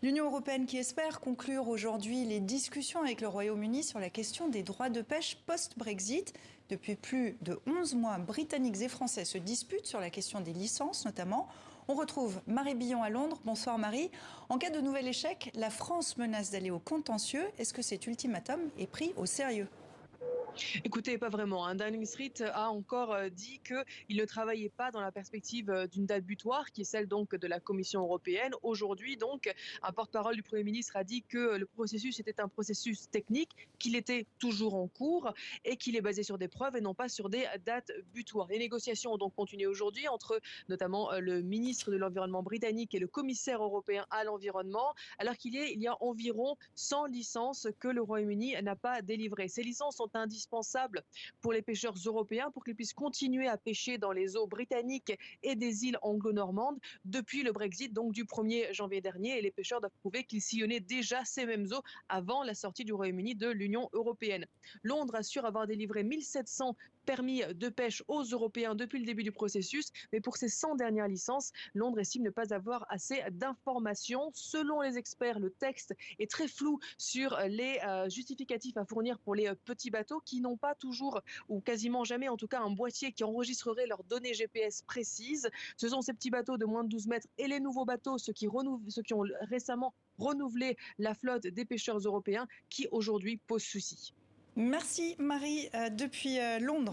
L'Union européenne qui espère conclure aujourd'hui les discussions avec le Royaume-Uni sur la question des droits de pêche post-Brexit. Depuis plus de 11 mois, Britanniques et Français se disputent sur la question des licences notamment. On retrouve Marie Billon à Londres. Bonsoir Marie. En cas de nouvel échec, la France menace d'aller au contentieux. Est-ce que cet ultimatum est pris au sérieux ? Écoutez, pas vraiment. Downing Street a encore dit qu'il ne travaillait pas dans la perspective d'une date butoir, qui est celle donc de la Commission européenne. Aujourd'hui, donc, un porte-parole du Premier ministre a dit que le processus était un processus technique, qu'il était toujours en cours et qu'il est basé sur des preuves et non pas sur des dates butoirs. Les négociations ont donc continué aujourd'hui entre notamment le ministre de l'Environnement britannique et le commissaire européen à l'environnement, alors il y a environ 100 licences que le Royaume-Uni n'a pas délivrées. Ces licences sont indispensables pour les pêcheurs européens pour qu'ils puissent continuer à pêcher dans les eaux britanniques et des îles anglo-normandes depuis le Brexit, donc du 1er janvier dernier. Et les pêcheurs doivent prouver qu'ils sillonnaient déjà ces mêmes eaux avant la sortie du Royaume-Uni de l'Union européenne. Londres assure avoir délivré 1700 permis de pêche aux Européens depuis le début du processus, mais pour ces 100 dernières licences, Londres estime ne pas avoir assez d'informations. Selon les experts, le texte est très flou sur les justificatifs à fournir pour les petits bateaux qui n'ont pas toujours, ou quasiment jamais en tout cas, un boîtier qui enregistrerait leurs données GPS précises. Ce sont ces petits bateaux de moins de 12 mètres et les nouveaux bateaux, ceux qui ont récemment renouvelé la flotte des pêcheurs européens, qui aujourd'hui posent souci. Merci Marie depuis Londres.